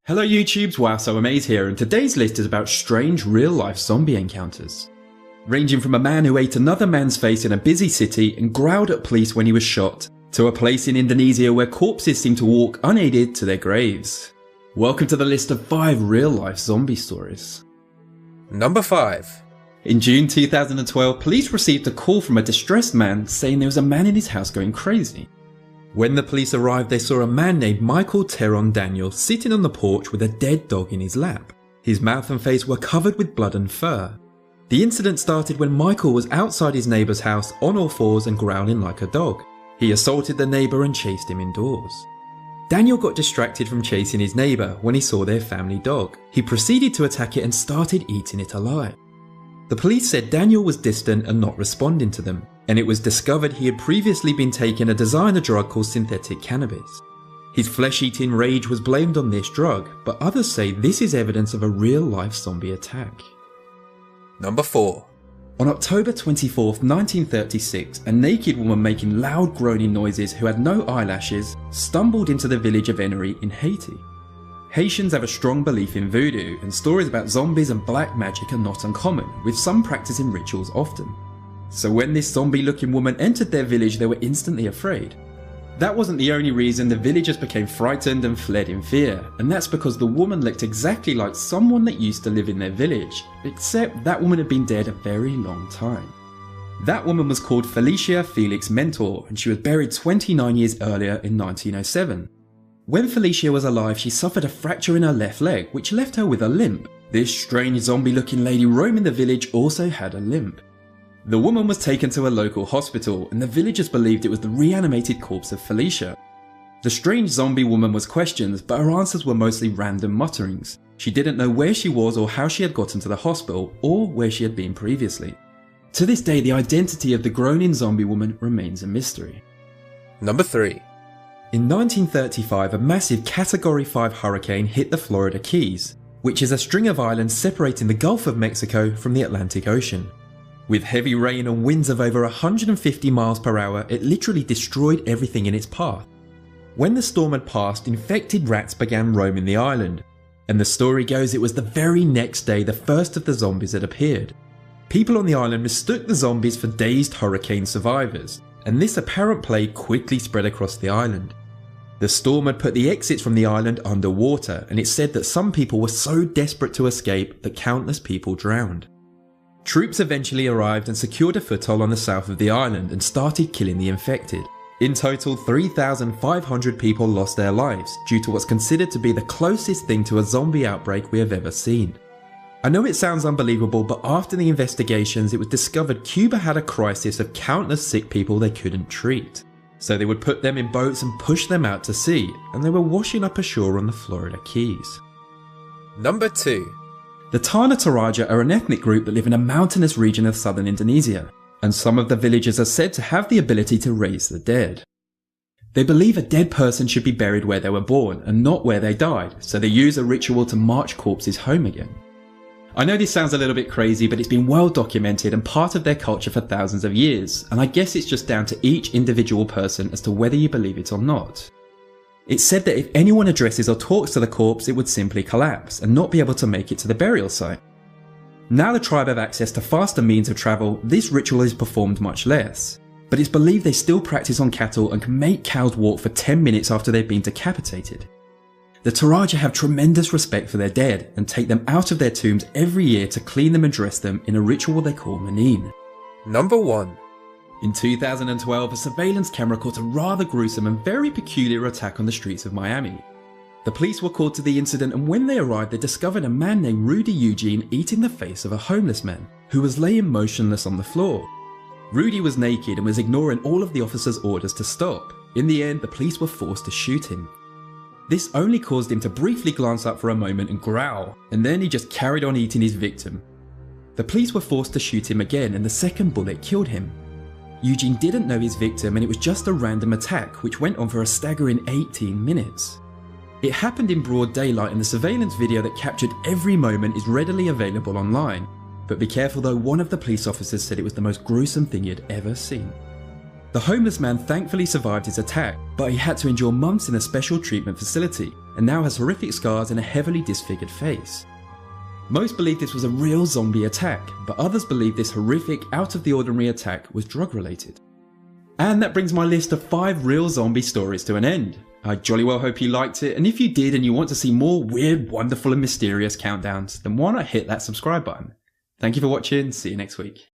Hello YouTubes, Wow So Amaze here, and today's list is about strange real-life zombie encounters. Ranging from a man who ate another man's face in a busy city and growled at police when he was shot, to a place in Indonesia where corpses seem to walk unaided to their graves. Welcome to the list of 5 real-life zombie stories. Number 5. In June 2012, police received a call from a distressed man saying there was a man in his house going crazy. When the police arrived, they saw a man named Michael Teron Daniel sitting on the porch with a dead dog in his lap. His mouth and face were covered with blood and fur. The incident started when Michael was outside his neighbour's house on all fours and growling like a dog. He assaulted the neighbour and chased him indoors. Daniel got distracted from chasing his neighbour when he saw their family dog. He proceeded to attack it and started eating it alive. The police said Daniel was distant and not responding to them, and it was discovered he had previously been taking a designer drug called synthetic cannabis. His flesh-eating rage was blamed on this drug, but others say this is evidence of a real-life zombie attack. Number 4. On October 24th, 1936, a naked woman making loud groaning noises who had no eyelashes stumbled into the village of Ennery in Haiti. Haitians have a strong belief in voodoo, and stories about zombies and black magic are not uncommon, with some practicing rituals often. So when this zombie-looking woman entered their village, they were instantly afraid. That wasn't the only reason. The villagers became frightened and fled in fear, and that's because the woman looked exactly like someone that used to live in their village, except that woman had been dead a very long time. That woman was called Felicia Felix Mentor, and she was buried 29 years earlier in 1907. When Felicia was alive, she suffered a fracture in her left leg, which left her with a limp. This strange zombie-looking lady roaming the village also had a limp. The woman was taken to a local hospital, and the villagers believed it was the reanimated corpse of Felicia. The strange zombie woman was questioned, but her answers were mostly random mutterings. She didn't know where she was or how she had gotten to the hospital, or where she had been previously. To this day, the identity of the groaning zombie woman remains a mystery. Number 3. In 1935, a massive Category 5 hurricane hit the Florida Keys, which is a string of islands separating the Gulf of Mexico from the Atlantic Ocean. With heavy rain and winds of over 150 miles per hour, it literally destroyed everything in its path. When the storm had passed, infected rats began roaming the island, and the story goes it was the very next day the first of the zombies had appeared. People on the island mistook the zombies for dazed hurricane survivors, and this apparent plague quickly spread across the island. The storm had put the exits from the island underwater, and it's said that some people were so desperate to escape that countless people drowned. Troops eventually arrived and secured a foothold on the south of the island and started killing the infected. In total, 3,500 people lost their lives due to what's considered to be the closest thing to a zombie outbreak we have ever seen. I know it sounds unbelievable, but after the investigations it was discovered Cuba had a crisis of countless sick people they couldn't treat. So they would put them in boats and push them out to sea, and they were washing up ashore on the Florida Keys. Number 2. The Tanah Toraja are an ethnic group that live in a mountainous region of southern Indonesia, and some of the villagers are said to have the ability to raise the dead. They believe a dead person should be buried where they were born and not where they died, so they use a ritual to march corpses home again. I know this sounds a little bit crazy, but it's been well documented and part of their culture for thousands of years, and I guess it's just down to each individual person as to whether you believe it or not. It's said that if anyone addresses or talks to the corpse, it would simply collapse and not be able to make it to the burial site. Now the tribe have access to faster means of travel, this ritual is performed much less, but it's believed they still practice on cattle and can make cows walk for 10 minutes after they've been decapitated. The Toraja have tremendous respect for their dead and take them out of their tombs every year to clean them and dress them in a ritual they call Manin. Number 1. In 2012, a surveillance camera caught a rather gruesome and very peculiar attack on the streets of Miami. The police were called to the incident, and when they arrived they discovered a man named Rudy Eugene eating the face of a homeless man, who was laying motionless on the floor. Rudy was naked and was ignoring all of the officers' orders to stop. In the end, the police were forced to shoot him. This only caused him to briefly glance up for a moment and growl, and then he just carried on eating his victim. The police were forced to shoot him again, and the second bullet killed him. Eugene didn't know his victim, and it was just a random attack which went on for a staggering 18 minutes. It happened in broad daylight, and the surveillance video that captured every moment is readily available online. But be careful though, one of the police officers said it was the most gruesome thing he had ever seen. The homeless man thankfully survived his attack, but he had to endure months in a special treatment facility and now has horrific scars and a heavily disfigured face. Most believe this was a real zombie attack, but others believe this horrific, out of the ordinary attack was drug related. And that brings my list of 5 real zombie stories to an end. I jolly well hope you liked it, and if you did and you want to see more weird, wonderful and mysterious countdowns, then why not hit that subscribe button? Thank you for watching, see you next week.